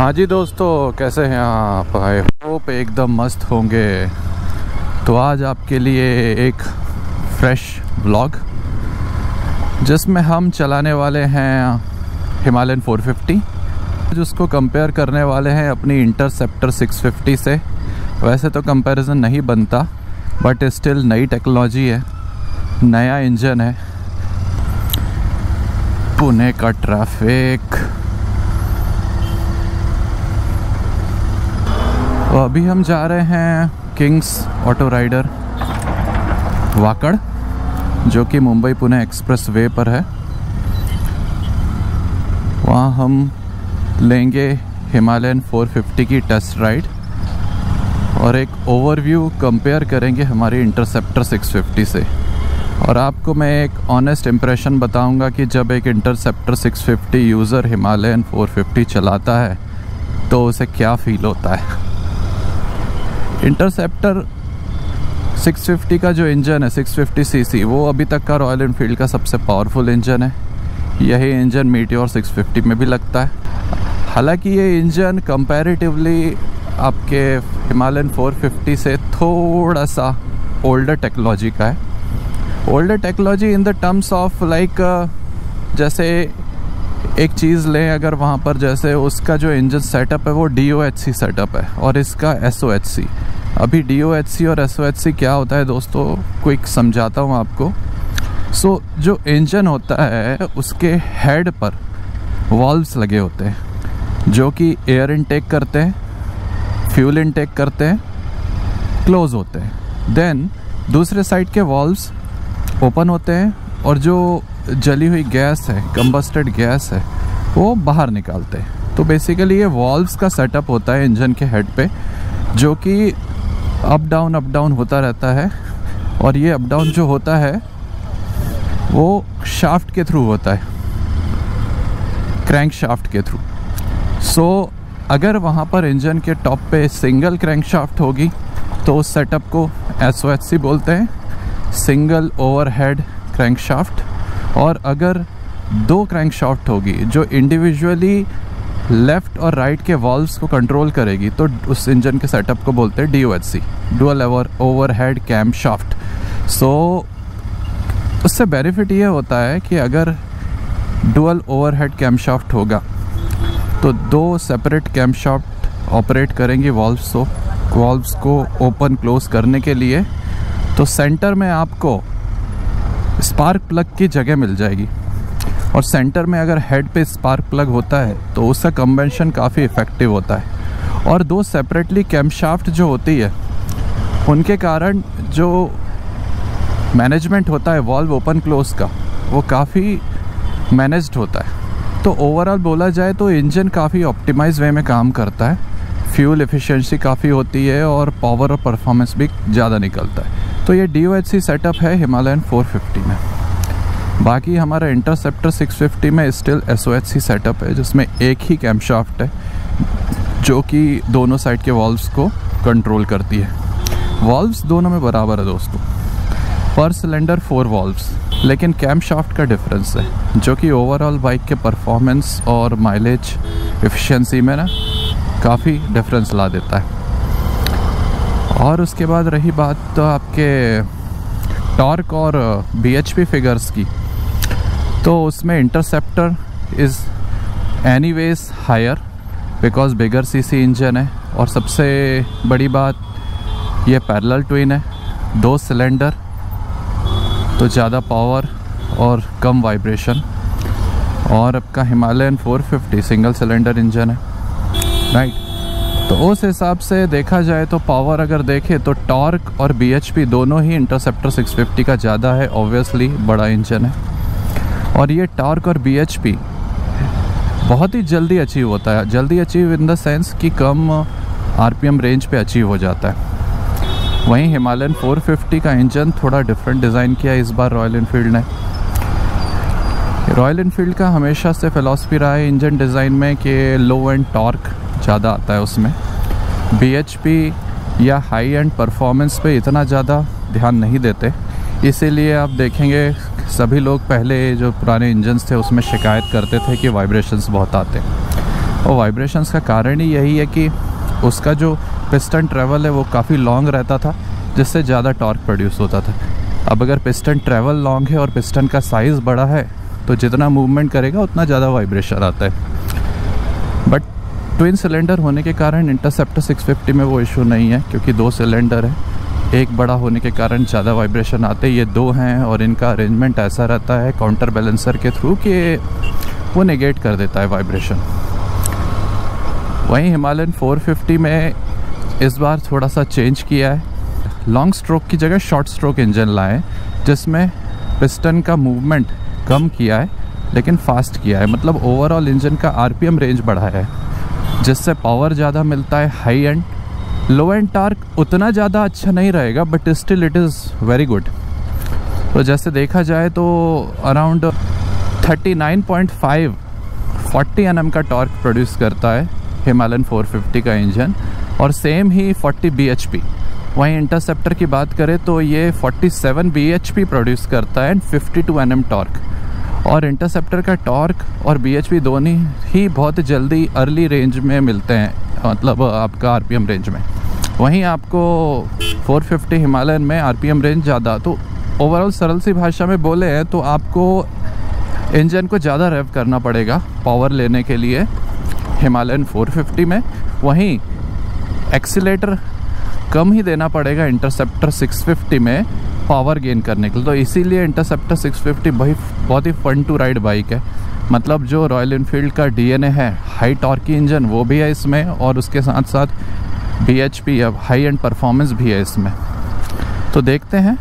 हाँ जी दोस्तों, कैसे हैं आप? आई होप एकदम मस्त होंगे। तो आज आपके लिए एक फ्रेश व्लॉग जिसमें हम चलाने वाले हैं हिमालयन 450, जिसको कंपेयर करने वाले हैं अपनी इंटरसेप्टर 650 से। वैसे तो कंपैरिजन नहीं बनता, बट स्टिल नई टेक्नोलॉजी है, नया इंजन है। पुणे का ट्रैफिक। तो अभी हम जा रहे हैं किंग्स ऑटो राइडर वाकड़, जो कि मुंबई पुणे एक्सप्रेस वे पर है। वहाँ हम लेंगे हिमालयन 450 की टेस्ट राइड और एक ओवरव्यू कंपेयर करेंगे हमारी इंटरसेप्टर 650 से। और आपको मैं एक ऑनेस्ट इम्प्रेशन बताऊंगा कि जब एक इंटरसेप्टर 650 यूज़र हिमालयन 450 चलाता है तो उसे क्या फील होता है। इंटरसेप्टर 650 का जो इंजन है 650 सीसी, वो अभी तक का रॉयल एनफील्ड का सबसे पावरफुल इंजन है। यही इंजन मीटियोर 650 में भी लगता है। हालांकि ये इंजन कंपैरेटिवली आपके हिमालयन 450 से थोड़ा सा ओल्डर टेक्नोलॉजी का है। Older technology in the terms of like, जैसे एक चीज़ लें अगर, वहाँ पर जैसे उसका जो इंजन सेटअप है वो DOHC सेटअप है और इसका SOHC। अभी DOHC और SOHC क्या होता है दोस्तों, क्विक समझाता हूँ आपको। सो जो इंजन होता है उसके हेड पर वॉल्व्स लगे होते हैं जो कि एयर इनटेक करते हैं, फ्यूल इनटेक करते हैं, क्लोज होते हैं। देन दूसरे साइड के वॉल्व्स ओपन होते हैं और जो जली हुई गैस है, कंबस्टेड गैस है, वो बाहर निकालते हैं। तो बेसिकली ये वॉल्व्स का सेटअप होता है इंजन के हेड पे, जो कि अप डाउन होता रहता है। और ये अप डाउन जो होता है वो शाफ्ट के थ्रू होता है, क्रैंक शाफ्ट के थ्रू। सो अगर वहाँ पर इंजन के टॉप पे सिंगल क्रैंक शाफ्ट होगी तो उस सेटअप को SOHC बोलते हैं, सिंगल ओवरहेड क्रैंक शाफ्ट। और अगर दो क्रैंक शाफ्ट होगी जो इंडिविजुअली लेफ़्ट और राइट के वॉल्व्स को कंट्रोल करेगी, तो उस इंजन के सेटअप को बोलते हैं DOHC, dual overhead camshaft. So उससे बेनिफिट ये होता है कि अगर डुअल ओवरहेड कैम शाफ्ट होगा तो दो सेपरेट कैम शाफ्ट ऑपरेट करेंगी वॉल्व्स को ओपन क्लोज करने के लिए। तो सेंटर में आपको स्पार्क प्लग की जगह मिल जाएगी, और सेंटर में अगर हेड पे स्पार्क प्लग होता है तो उसका कन्वेंशन काफ़ी इफ़ेक्टिव होता है। और दो सेपरेटली कैमशाफ्ट जो होती है उनके कारण जो मैनेजमेंट होता है वॉल्व ओपन क्लोज का, वो काफ़ी मैनेज्ड होता है। तो ओवरऑल बोला जाए तो इंजन काफ़ी ऑप्टिमाइज वे में काम करता है, फ्यूल एफिशिएंसी काफ़ी होती है और पावर और परफॉर्मेंस भी ज़्यादा निकलता है। तो ये DOHC सेटअप है हिमालयन 450 में। बाकी हमारा इंटरसेप्टर 650 में स्टिल SOHC सेटअप है, जिसमें एक ही कैमशाफ्ट है जो कि दोनों साइड के वॉल्व्स को कंट्रोल करती है। वॉल्व्स दोनों में बराबर है दोस्तों, पर सिलेंडर 4 वॉल्व्स, लेकिन कैमशाफ्ट का डिफरेंस है जो कि ओवरऑल बाइक के परफॉर्मेंस और माइलेज एफिशिएंसी में ना काफ़ी डिफरेंस ला देता है। और उसके बाद रही बात तो आपके टॉर्क और BHP फिगर्स की, तो उसमें Interceptor is anyways higher because bigger CC engine है। और सबसे बड़ी बात ये पैरेलल ट्विन है, 2 सिलेंडर, तो ज़्यादा पावर और कम वाइब्रेशन। और आपका हिमालयन 450 सिंगल सिलेंडर इंजन है, राइट। तो उस हिसाब से देखा जाए तो पावर अगर देखें तो टॉर्क और BHP दोनों ही इंटरसेप्टर 650 का ज़्यादा है। ऑब्वियसली बड़ा इंजन है, और ये टॉर्क और BHP बहुत ही जल्दी अचीव होता है। जल्दी अचीव इन द सेंस कि कम RPM रेंज पे अचीव हो जाता है। वहीं हिमालयन 450 का इंजन थोड़ा डिफरेंट डिज़ाइन किया इस बार रॉयल एनफील्ड ने। रॉयल एनफील्ड का हमेशा से फ़िलॉसफी रहा है इंजन डिज़ाइन में कि लो एंड टॉर्क ज़्यादा आता है उसमें। BHP या हाई एंड परफॉर्मेंस पे इतना ज़्यादा ध्यान नहीं देते, इसीलिए आप देखेंगे सभी लोग पहले जो पुराने इंजन्स थे उसमें शिकायत करते थे कि वाइब्रेशंस बहुत आते हैं। और वाइब्रेशंस का कारण ही यही है कि उसका जो पिस्टन ट्रैवल है वो काफ़ी लॉन्ग रहता था, जिससे ज़्यादा टॉर्क प्रोड्यूस होता था। अब अगर पिस्टन ट्रैवल लॉन्ग है और पिस्टन का साइज़ बड़ा है तो जितना मूवमेंट करेगा उतना ज़्यादा वाइब्रेशन आता है। बट ट्विन सिलेंडर होने के कारण इंटरसेप्टर 650 में वो इशू नहीं है, क्योंकि 2 सिलेंडर है, एक बड़ा होने के कारण ज़्यादा वाइब्रेशन आते। ये 2 हैं और इनका अरेंजमेंट ऐसा रहता है काउंटर बैलेंसर के थ्रू कि वो नेगेट कर देता है वाइब्रेशन। वहीं हिमालयन 450 में इस बार थोड़ा सा चेंज किया है, लॉन्ग स्ट्रोक की जगह शॉर्ट स्ट्रोक इंजन लाए, जिसमें पिस्टन का मूवमेंट कम किया है लेकिन फास्ट किया है। मतलब ओवरऑल इंजन का आरपीएम रेंज बढ़ाया है, जिससे पावर ज़्यादा मिलता है, high and. Low and torque उतना ज़्यादा अच्छा नहीं रहेगा but still it is very good. तो जैसे देखा जाए तो अराउंड 39.5 40 Nm का टॉर्क प्रोड्यूस करता है हिमालयन 450 का इंजन, और सेम ही 40 bhp। वहीं इंटरसेप्टर की बात करें तो ये 47 bhp प्रोड्यूस करता है एंड 52 Nm टॉर्क। और इंटरसेप्टर का टॉर्क और bhp दोनों ही बहुत जल्दी अर्ली रेंज में मिलते हैं, मतलब आपका आरपीएम रेंज में। वहीं आपको 450 हिमालयन में आरपीएम रेंज ज़्यादा। तो ओवरऑल सरल सी भाषा में बोले हैं तो आपको इंजन को ज़्यादा रेव करना पड़ेगा पावर लेने के लिए हिमालयन 450 में। वहीं एक्सीलेटर कम ही देना पड़ेगा इंटरसेप्टर 650 में पावर गेन करने के लिए। तो इसीलिए इंटरसेप्टर 650 बहुत ही फन टू राइड बाइक है। मतलब जो रॉयल एनफील्ड का डीएनए है, हाई टॉर्की इंजन, वो भी है इसमें, और उसके साथ साथ बीएचपी या हाई एंड परफॉर्मेंस भी है इसमें। तो देखते हैं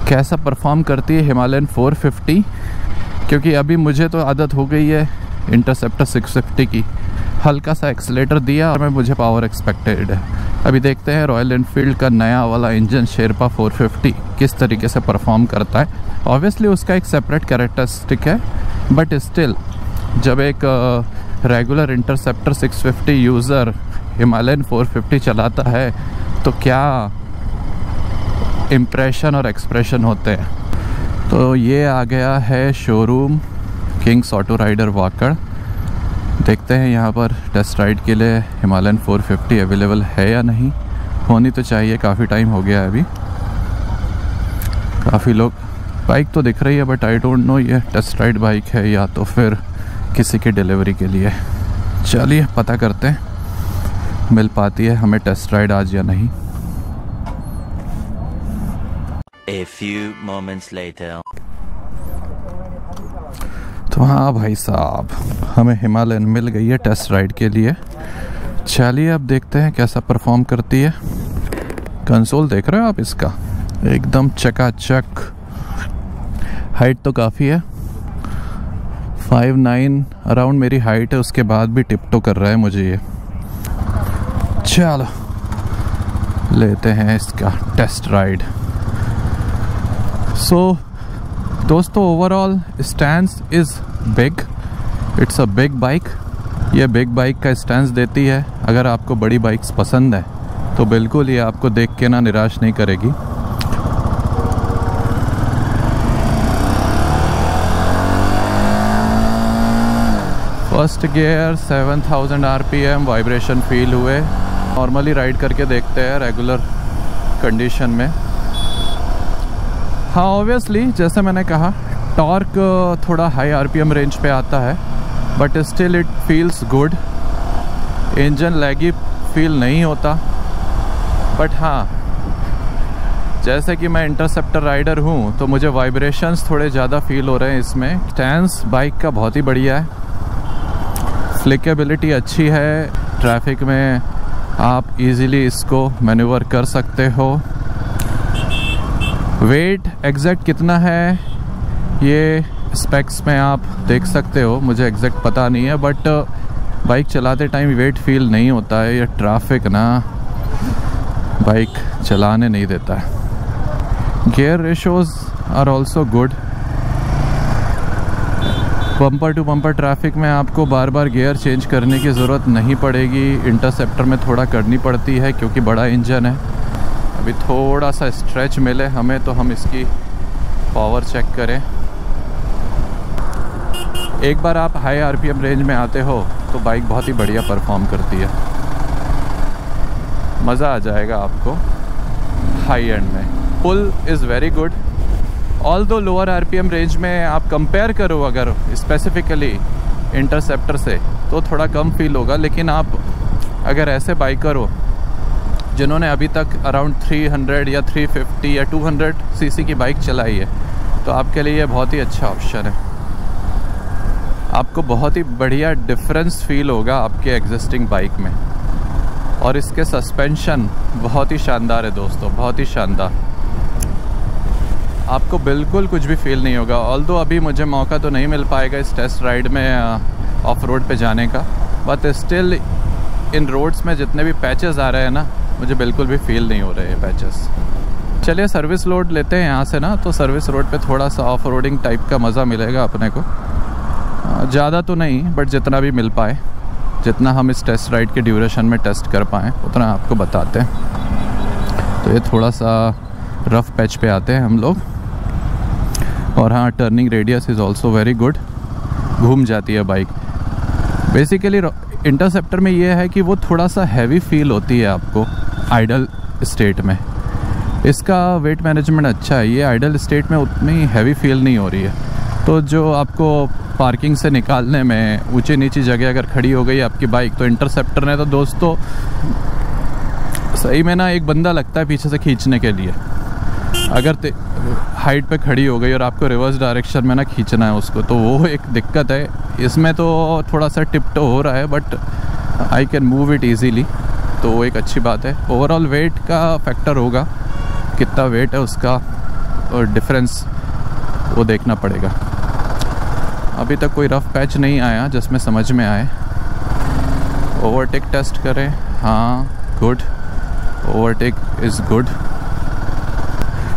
कैसा परफॉर्म करती है हिमालयन 450, क्योंकि अभी मुझे तो आदत हो गई है इंटरसेप्टर 650 की। हल्का सा एक्सीलेटर दिया और मुझे पावर एक्सपेक्टेड है। अभी देखते हैं रॉयल एनफील्ड का नया वाला इंजन शेरपा 450 किस तरीके से परफॉर्म करता है। ऑब्वियसली उसका एक सेपरेट कैरेक्टरिस्टिक है, बट स्टिल जब एक रेगुलर इंटरसेप्टर 650 यूज़र हिमालयन 450 चलाता है तो क्या इम्प्रेशन और एक्सप्रेशन होते हैं। तो ये आ गया है showroom Kings Auto Rider Wakad. देखते हैं यहाँ पर टेस्ट राइड के लिए हिमालयन 450 अवेलेबल है या नहीं। होनी तो चाहिए, काफ़ी टाइम हो गया है अभी। काफ़ी लोग, बाइक तो दिख रही है बट आई डोंट नो ये टेस्ट राइड बाइक है या तो फिर किसी की डिलीवरी के लिए। चलिए पता करते हैं मिल पाती है हमें टेस्ट राइड आज या नहीं। A few moments later. तो हाँ भाई साहब, हमें हिमालयन मिल गई है टेस्ट राइड के लिए। चलिए अब देखते हैं कैसा परफॉर्म करती है। कंसोल देख रहे हो आप इसका, एकदम चकाचक। हाइट तो काफ़ी है, 5'9" अराउंड मेरी हाइट है, उसके बाद भी टिप्टो कर रहा है मुझे ये। चलो लेते हैं इसका टेस्ट राइड। सो दोस्तों, overall stance is big, it's a big bike. ये बिग बाइक का स्टैंस देती है। अगर आपको बड़ी बाइक्स पसंद है तो बिल्कुल ये आपको देख के ना निराश नहीं करेगी। First gear 7000 RPM, vibration feel हुए। नॉर्मली राइड करके देखते हैं रेगुलर कंडीशन में। हाँ ऑब्वियसली जैसे मैंने कहा टॉर्क थोड़ा हाई RPM रेंज पे आता है, but still it feels good. Engine laggy feel नहीं होता। बट हाँ, जैसे कि मैं इंटरसेप्टर राइडर हूँ तो मुझे वाइब्रेशंस थोड़े ज़्यादा फील हो रहे हैं इसमें। स्टैंस बाइक का बहुत ही बढ़िया है, फ्लिकेबिलिटी अच्छी है, ट्रैफिक में आप इजीली इसको मैन्यूवर कर सकते हो। वेट एग्जैक्ट कितना है ये स्पेक्स में आप देख सकते हो, मुझे एग्जैक्ट पता नहीं है, बट बाइक चलाते टाइम वेट फील नहीं होता है। ये ट्रैफिक ना बाइक चलाने नहीं देता है। Gear ratios are also good. Bumper to bumper traffic में आपको बार बार गियर चेंज करने की ज़रूरत नहीं पड़ेगी। इंटरसेप्टर में थोड़ा करनी पड़ती है क्योंकि बड़ा इंजन है। अभी थोड़ा सा स्ट्रेच मिले हमें तो हम इसकी पावर चेक करें। एक बार आप हाई RPM रेंज में आते हो तो बाइक बहुत ही बढ़िया परफॉर्म करती है। मज़ा आ जाएगा आपको हाई एंड में। पुल इज़ वेरी गुड, ऑल दो लोअर आरपीएम रेंज में आप कंपेयर करो अगर स्पेसिफिकली इंटरसेप्टर से तो थोड़ा कम फील होगा, लेकिन आप अगर ऐसे बाइकर हो जिन्होंने अभी तक अराउंड 300 या 350 या 200 सीसी की बाइक चलाई है तो आपके लिए ये बहुत ही अच्छा ऑप्शन है। आपको बहुत ही बढ़िया डिफरेंस फील होगा आपके एग्जिस्टिंग बाइक में, और इसके सस्पेंशन बहुत ही शानदार है दोस्तों, बहुत ही शानदार। आपको बिल्कुल कुछ भी फील नहीं होगा। ऑल्दो अभी मुझे मौका तो नहीं मिल पाएगा इस टेस्ट राइड में ऑफ रोड पे जाने का, बट स्टिल इन रोड्स में जितने भी पैचेस आ रहे हैं ना, मुझे बिल्कुल भी फील नहीं हो रहे हैं पैचेस। चलिए सर्विस रोड लेते हैं यहाँ से ना, तो सर्विस रोड पे थोड़ा सा ऑफ रोडिंग टाइप का मज़ा मिलेगा अपने को। ज़्यादा तो नहीं, बट जितना भी मिल पाए, जितना हम इस टेस्ट राइड के ड्यूरेशन में टेस्ट कर पाएँ उतना आपको बताते हैं। तो ये थोड़ा सा रफ पैच पे आते हैं हम लोग, और हाँ turning radius is also very good, घूम जाती है बाइक। बेसिकली इंटरसेप्टर में ये है कि वो थोड़ा सा हैवी फील होती है आपको आइडल स्टेट में। इसका वेट मैनेजमेंट अच्छा है, ये आइडल स्टेट में उतनी हैवी फील नहीं हो रही है। तो जो आपको पार्किंग से निकालने में ऊंची नीची जगह अगर खड़ी हो गई आपकी बाइक, तो इंटरसेप्टर ने तो दोस्तों सही में ना एक बंदा लगता है पीछे से खींचने के लिए। अगर हाइट पे खड़ी हो गई और आपको रिवर्स डायरेक्शन में ना खींचना है उसको, तो वो एक दिक्कत है। इसमें तो थोड़ा सा टिपटो हो रहा है, but I can move it easily, तो वो एक अच्छी बात है। ओवरऑल वेट का फैक्टर होगा, कितना वेट है उसका और डिफरेंस वो देखना पड़ेगा। अभी तक कोई रफ पैच नहीं आया जिसमें समझ में आए। ओवरटेक टेस्ट करें, हाँ good, overtake is good.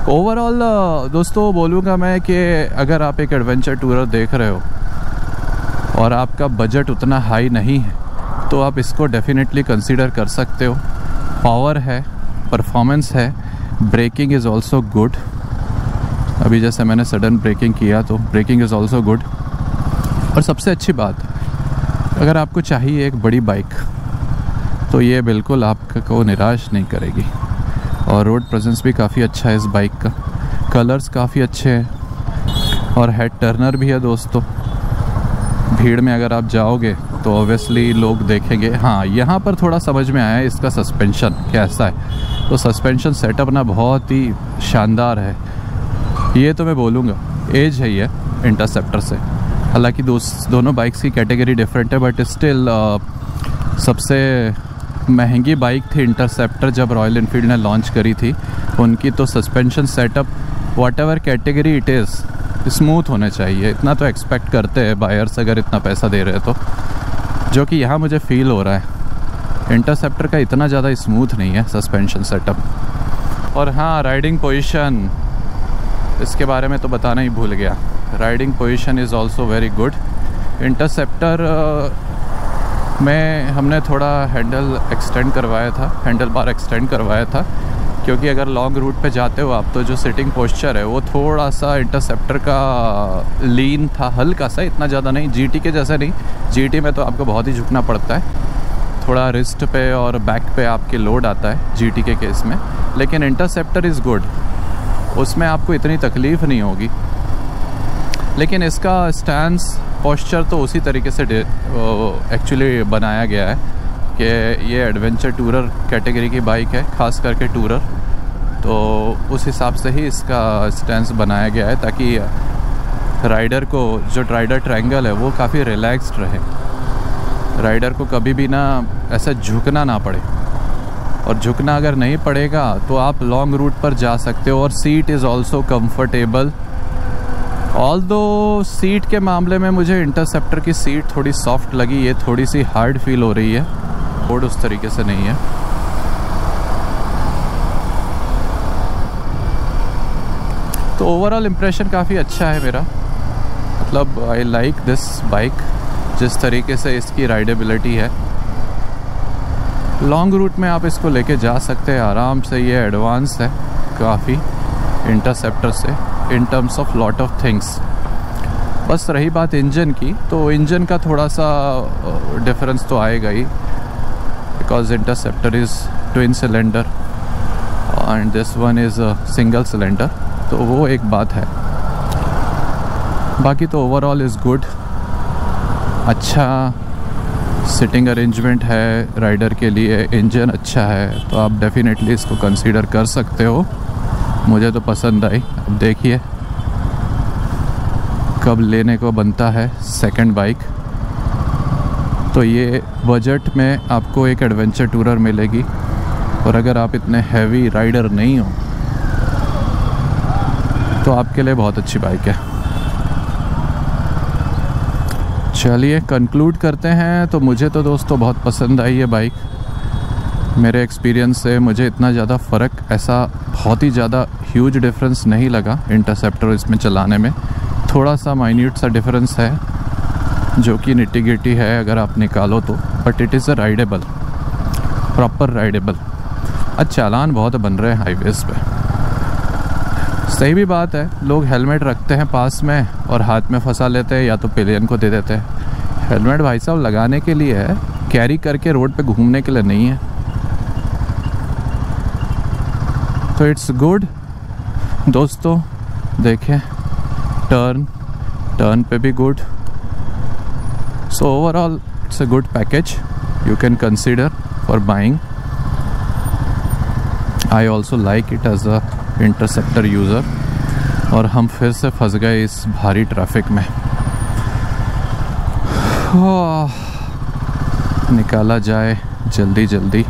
Overall दोस्तों बोलूँगा मैं कि अगर आप एक एडवेंचर टूरर देख रहे हो और आपका बजट उतना हाई नहीं है, तो आप इसको डेफिनेटली कंसीडर कर सकते हो। पावर है, परफॉर्मेंस है, ब्रेकिंग इज़ ऑल्सो गुड। अभी जैसे मैंने सडन ब्रेकिंग किया तो ब्रेकिंग इज़ ऑल्सो गुड। और सबसे अच्छी बात, अगर आपको चाहिए एक बड़ी बाइक तो ये बिल्कुल आपको निराश नहीं करेगी। और रोड प्रेजेंस भी काफ़ी अच्छा है इस बाइक का, कलर्स काफ़ी अच्छे हैं, और हेड टर्नर भी है दोस्तों। भीड़ में अगर आप जाओगे तो ऑब्वियसली लोग देखेंगे। हाँ, यहाँ पर थोड़ा समझ में आया इसका सस्पेंशन कैसा है। तो सस्पेंशन सेटअप ना बहुत ही शानदार है, ये तो मैं बोलूँगा। एज है ये इंटरसेप्टर से, हालांकि दोनों बाइक्स की कैटेगरी डिफरेंट है, बट स्टिल सबसे महंगी बाइक थी इंटरसेप्टर जब रॉयल एनफील्ड ने लॉन्च करी थी उनकी। तो suspension setup what ever category it is smooth होने चाहिए, इतना तो एक्सपेक्ट करते हैं बायर्स अगर इतना पैसा दे रहे हैं तो, जो कि यहाँ मुझे फील हो रहा है। इंटरसेप्टर का इतना ज़्यादा स्मूथ नहीं है सस्पेंशन सेटअप। और हाँ, राइडिंग पोजीशन, इसके बारे में तो बताना ही भूल गया। Riding position is also very good. Interceptor में हमने थोड़ा हैंडल एक्सटेंड करवाया था, हैंडल बार एक्सटेंड करवाया था, क्योंकि अगर लॉन्ग रूट पे जाते हो आप तो जो सिटिंग पोस्चर है वो थोड़ा सा इंटरसेप्टर का लीन था, हल्का सा, इतना ज़्यादा नहीं, जीटी के जैसा नहीं। जीटी में तो आपको बहुत ही झुकना पड़ता है, थोड़ा रिस्ट पे और बैक पे आपके लोड आता है जीटी के केस में। लेकिन इंटरसेप्टर इज़ गुड, उसमें आपको इतनी तकलीफ़ नहीं होगी। लेकिन इसका स्टैंस पोस्चर तो उसी तरीके से एक्चुअली बनाया गया है कि ये एडवेंचर टूरर कैटेगरी की बाइक है, ख़ास करके टूरर, तो उस हिसाब से ही इसका स्टैंस बनाया गया है ताकि राइडर को जो राइडर ट्रायंगल है वो काफ़ी रिलैक्स्ड रहे, राइडर को कभी भी ना ऐसा झुकना ना पड़े। और झुकना अगर नहीं पड़ेगा तो आप लॉन्ग रूट पर जा सकते हो। और seat is also comfortable. Although seat के मामले में मुझे इंटरसेप्टर की सीट थोड़ी सॉफ्ट लगी, ये थोड़ी सी हार्ड फील हो रही है, बोर्ड उस तरीके से नहीं है। तो ओवरऑल इम्प्रेशन काफ़ी अच्छा है मेरा, मतलब आई लाइक दिस बाइक, जिस तरीके से इसकी राइडेबिलिटी है। लॉन्ग रूट में आप इसको लेके जा सकते हैं आराम से, ये एडवांस है काफ़ी इंटरसेप्टर से in terms of lot of things. बस रही बात इंजन की, तो इंजन का थोड़ा सा डिफरेंस तो आएगा ही, because Interceptor is twin cylinder and this one is single cylinder, तो वो एक बात है। बाकी तो ओवरऑल इज़ गुड, अच्छा सिटिंग अरेंजमेंट है राइडर के लिए, इंजन अच्छा है, तो आप डेफिनेटली इसको कंसीडर कर सकते हो। मुझे तो पसंद आई। अब देखिए कब लेने को बनता है सेकंड बाइक। तो ये बजट में आपको एक एडवेंचर टूरर मिलेगी, और अगर आप इतने हैवी राइडर नहीं हो तो आपके लिए बहुत अच्छी बाइक है। चलिए कंक्लूड करते हैं। तो मुझे तो दोस्तों बहुत पसंद आई ये बाइक। मेरे एक्सपीरियंस से मुझे इतना ज़्यादा फ़र्क, ऐसा बहुत ही ज़्यादा ह्यूज डिफरेंस नहीं लगा इंटरसेप्टर इसमें चलाने में। थोड़ा सा माइन्यूट सा डिफरेंस है जो कि निटी-गिटी है अगर आप निकालो तो, but it is a ridable, proper ridable. आज चालान बहुत बन रहे हैं हाईवेज़ पे। सही भी बात है, लोग हेलमेट रखते हैं पास में और हाथ में फंसा लेते हैं या तो पिलियन को दे देते हैं। हेलमेट भाई साहब लगाने के लिए है, कैरी करके रोड पे घूमने के लिए नहीं है। तो इट्स गुड दोस्तों। देखें टर्न पे भी good. So overall it's a good package, you can consider for buying. I also like it as a Interceptor user. और हम फिर से फंस गए इस भारी ट्रैफिक में। निकाला जाए जल्दी जल्दी।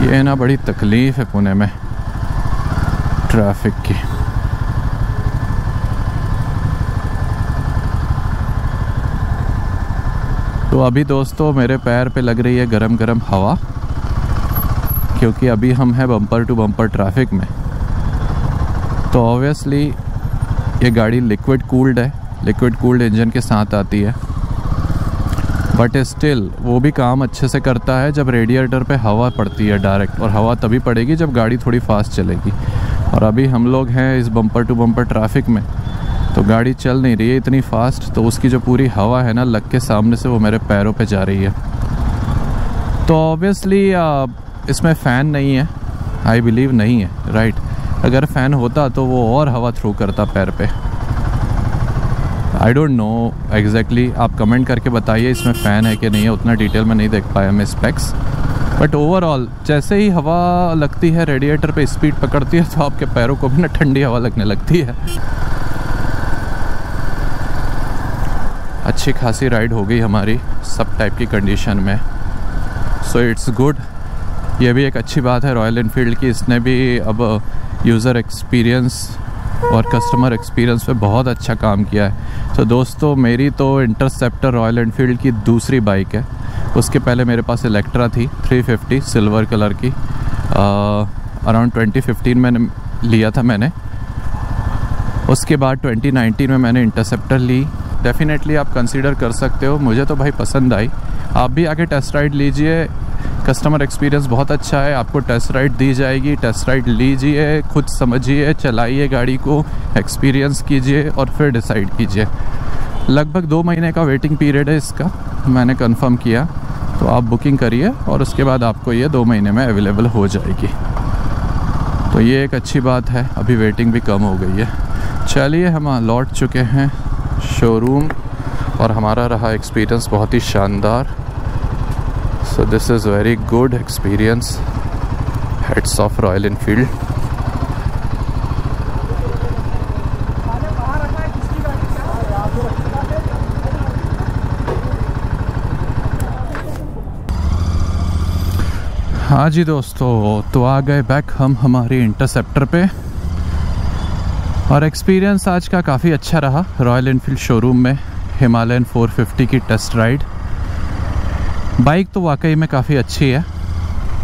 ये ना बड़ी तकलीफ़ है पुणे में ट्रैफिक की। तो अभी दोस्तों मेरे पैर पे लग रही है गरम गरम हवा, क्योंकि अभी हम हैं बम्पर टू बम्पर ट्रैफिक में। तो ऑब्वियसली ये गाड़ी लिक्विड कूल्ड है, लिक्विड कूल्ड इंजन के साथ आती है, बट स्टिल वो भी काम अच्छे से करता है जब रेडिएटर पे हवा पड़ती है डायरेक्ट, और हवा तभी पड़ेगी जब गाड़ी थोड़ी फास्ट चलेगी। और अभी हम लोग हैं इस बम्पर टू बम्पर ट्रैफिक में, तो गाड़ी चल नहीं रही है इतनी फास्ट, तो उसकी जो पूरी हवा है ना लग के सामने से वो मेरे पैरों पे जा रही है। तो ऑब्वियसली इसमें फ़ैन नहीं है, आई बिलीव नहीं है, राइट। अगर फ़ैन होता तो वो और हवा थ्रो करता पैर पे। आई डोंट नो एग्जैक्टली, आप कमेंट करके बताइए इसमें फ़ैन है कि नहीं है, उतना डिटेल में नहीं देख पाया मैं स्पेक्स। बट ओवरऑल जैसे ही हवा लगती है रेडिएटर पे स्पीड पकड़ती है, तो आपके पैरों को भी ना ठंडी हवा लगने लगती है। अच्छी खासी राइड हो गई हमारी सब टाइप की कंडीशन में। So it's good. ये भी एक अच्छी बात है रॉयल एनफील्ड की, इसने भी अब यूज़र एक्सपीरियंस और कस्टमर एक्सपीरियंस पे बहुत अच्छा काम किया है। तो दोस्तों मेरी तो इंटरसेप्टर रॉयल एनफील्ड की दूसरी बाइक है। उसके पहले मेरे पास इलेक्ट्रा थी 350 सिल्वर कलर की, अराउंड 2015 में लिया था मैंने। उसके बाद 2019 में मैंने इंटरसेप्टर ली। डेफिनेटली आप कंसीडर कर सकते हो, मुझे तो भाई पसंद आई। आप भी आके टेस्ट राइड लीजिए, कस्टमर एक्सपीरियंस बहुत अच्छा है, आपको टेस्ट राइड दी जाएगी, टेस्ट राइड लीजिए, खुद समझिए, चलाइए गाड़ी को, एक्सपीरियंस कीजिए और फिर डिसाइड कीजिए। लगभग 2 महीने का वेटिंग पीरियड है इसका, मैंने कंफर्म किया, तो आप बुकिंग करिए और उसके बाद आपको ये 2 महीने में अवेलेबल हो जाएगी। तो ये एक अच्छी बात है, अभी वेटिंग भी कम हो गई है। चलिए हम लौट चुके हैं शोरूम और हमारा रहा एक्सपीरियंस बहुत ही शानदार। So this is very good experience, heads of royal Enfield. हाँ जी दोस्तों, तो आ गए बैक हम हमारी इंटरसेप्टर पे, और एक्सपीरियंस आज का काफ़ी अच्छा रहा रॉयल एनफील्ड शोरूम में। हिमालयन 450 की टेस्ट राइड, बाइक तो वाकई में काफ़ी अच्छी है।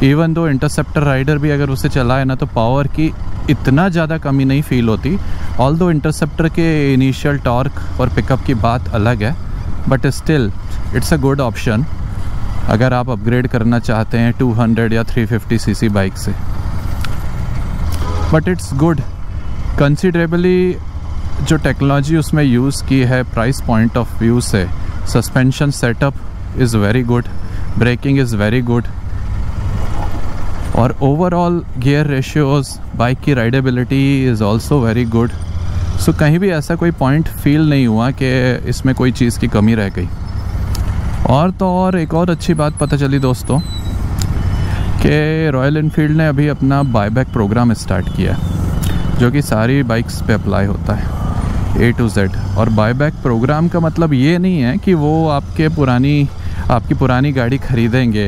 इवन दो इंटरसेप्टर राइडर भी अगर उसे चलाए ना, तो पावर की इतना ज़्यादा कमी नहीं फील होती। ऑल दो इंटरसेप्टर के इनिशियल टॉर्क और पिकअप की बात अलग है, but still it's a good option अगर आप अपग्रेड करना चाहते हैं 200 या 350 सीसी बाइक से। But it's good considerably. जो टेक्नोलॉजी उसमें यूज़ की है प्राइस पॉइंट ऑफ व्यू से, suspension setup is very good, braking is very good, और ओवरऑल गियर रेशियोज़, बाइक की ridability is also very good. So कहीं भी ऐसा कोई पॉइंट फील नहीं हुआ कि इसमें कोई चीज़ की कमी रह गई। और तो और एक और अच्छी बात पता चली दोस्तों कि रॉयल एनफील्ड ने अभी अपना बायबैक प्रोग्राम स्टार्ट किया, जो कि सारी बाइक्स पे अप्लाई होता है A to Z। और बायबैक प्रोग्राम का मतलब ये नहीं है कि वो आपकी पुरानी गाड़ी खरीदेंगे,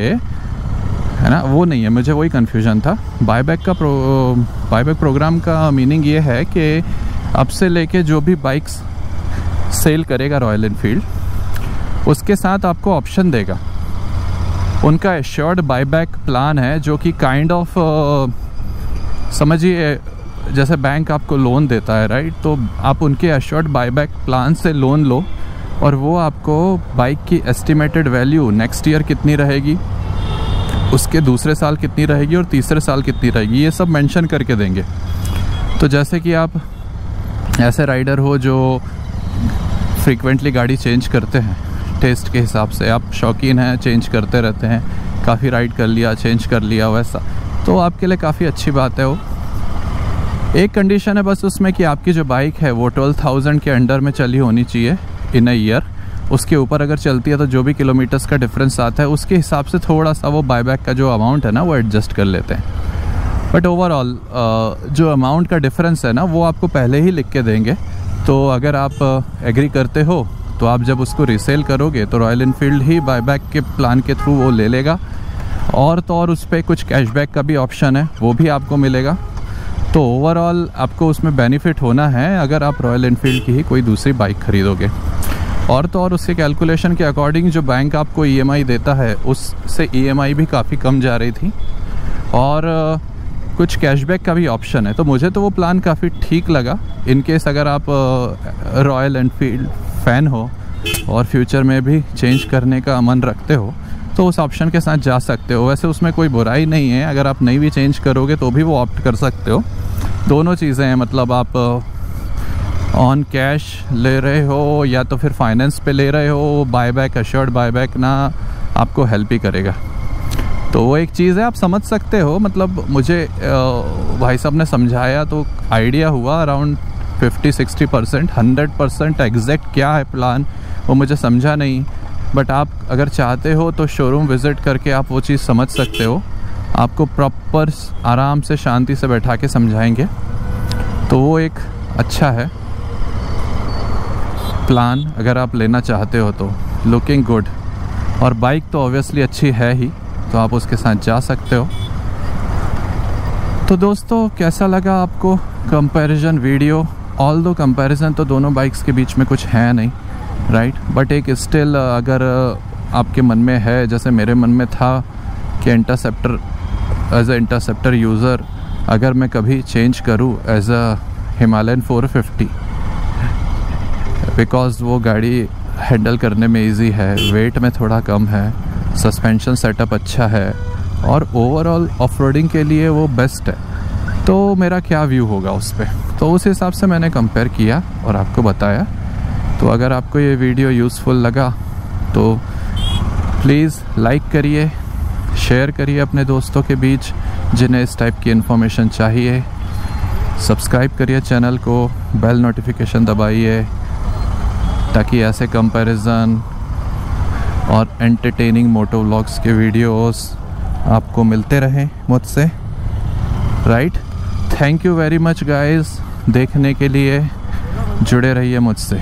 है ना, वो नहीं है। मुझे वही कन्फ्यूजन था। बायबैक प्रोग्राम का मीनिंग ये है कि अब से लेके जो भी बाइक्स सेल करेगा रॉयल एनफील्ड, उसके साथ आपको ऑप्शन देगा। उनका एश्योर्ड बायबैक प्लान है, जो कि काइंड ऑफ समझिए जैसे बैंक आपको लोन देता है, राइट। तो आप उनके एश्योर्ड बायबैक प्लान से लोन लो, और वो आपको बाइक की एस्टिमेटेड वैल्यू नेक्स्ट ईयर कितनी रहेगी, उसके दूसरे साल कितनी रहेगी और तीसरे साल कितनी रहेगी, ये सब मेंशन करके देंगे। तो जैसे कि आप ऐसे राइडर हो जो फ्रीक्वेंटली गाड़ी चेंज करते हैं, टेस्ट के हिसाब से आप शौकीन हैं, चेंज करते रहते हैं, काफ़ी राइड कर लिया, चेंज कर लिया, वैसा तो आपके लिए काफ़ी अच्छी बात है वो। एक कंडीशन है बस उसमें कि आपकी जो बाइक है वो 12,000 के अंडर में चली होनी चाहिए इन अ ईयर। उसके ऊपर अगर चलती है तो जो भी किलोमीटर्स का डिफरेंस आता है उसके हिसाब से थोड़ा सा वो बायबैक का जो अमाउंट है ना वो एडजस्ट कर लेते हैं। बट ओवरऑल जो अमाउंट का डिफरेंस है ना वो आपको पहले ही लिख के देंगे। तो अगर आप एग्री करते हो तो आप जब उसको रीसेल करोगे तो रॉयल एनफील्ड ही बायबैक के प्लान के थ्रू वो ले लेगा, और तो और उस पर कुछ कैशबैक का भी ऑप्शन है, वो भी आपको मिलेगा। तो ओवरऑल आपको उसमें बेनिफिट होना है अगर आप रॉयल एनफील्ड की ही कोई दूसरी बाइक खरीदोगे। और तो और उसके कैलकुलेशन के अकॉर्डिंग जो बैंक आपको EMI देता है उससे EMI भी काफ़ी कम जा रही थी, और कुछ कैशबैक का भी ऑप्शन है। तो मुझे तो वो प्लान काफ़ी ठीक लगा। इन केस अगर आप रॉयल एनफील्ड फ़ैन हो और फ्यूचर में भी चेंज करने का मन रखते हो तो उस ऑप्शन के साथ जा सकते हो। वैसे उसमें कोई बुराई नहीं है, अगर आप नहीं भी चेंज करोगे तो भी वो ऑप्ट कर सकते हो। दोनों चीज़ें हैं, मतलब आप ऑन कैश ले रहे हो या तो फिर फाइनेंस पे ले रहे हो, बायबैक एश्योर्ड बायबैक ना आपको हेल्प ही करेगा। तो वो एक चीज़ है, आप समझ सकते हो। मतलब मुझे भाई साहब ने समझाया तो आइडिया हुआ अराउंड 50-60%। 100% एग्जैक्ट क्या है प्लान वो मुझे समझा नहीं, बट आप अगर चाहते हो तो शोरूम विज़िट करके आप वो चीज़ समझ सकते हो। आपको प्रॉपर आराम से शांति से बैठा के समझाएंगे, तो वो एक अच्छा है प्लान अगर आप लेना चाहते हो तो। लुकिंग गुड, और बाइक तो ऑब्वियसली अच्छी है ही, तो आप उसके साथ जा सकते हो। तो दोस्तों कैसा लगा आपको कंपैरिजन वीडियो? ऑल दो कंपैरिजन तो दोनों बाइक्स के बीच में कुछ है नहीं, राइट, बट एक स्टिल अगर आपके मन में है, जैसे मेरे मन में था कि Interceptor as a Interceptor user अगर मैं कभी चेंज करूँ एज अ हिमालयन 450, बिकॉज़ वो गाड़ी हैंडल करने में इजी है, वेट में थोड़ा कम है, सस्पेंशन सेटअप अच्छा है, और ओवरऑल ऑफ-रोडिंग के लिए वो बेस्ट है। तो मेरा क्या व्यू होगा उस पर, तो उस हिसाब से मैंने कंपेयर किया और आपको बताया। तो अगर आपको ये वीडियो यूज़फुल लगा तो प्लीज़ लाइक करिए, शेयर करिए अपने दोस्तों के बीच जिन्हें इस टाइप की इन्फॉर्मेशन चाहिए। सब्सक्राइब करिए चैनल को, बेल नोटिफिकेशन दबाइए ताकि ऐसे कंपैरिजन और एंटरटेनिंग मोटो व्लॉग्स के वीडियोस आपको मिलते रहें मुझसे, right. Thank you very much guys, देखने के लिए जुड़े रहिए मुझसे।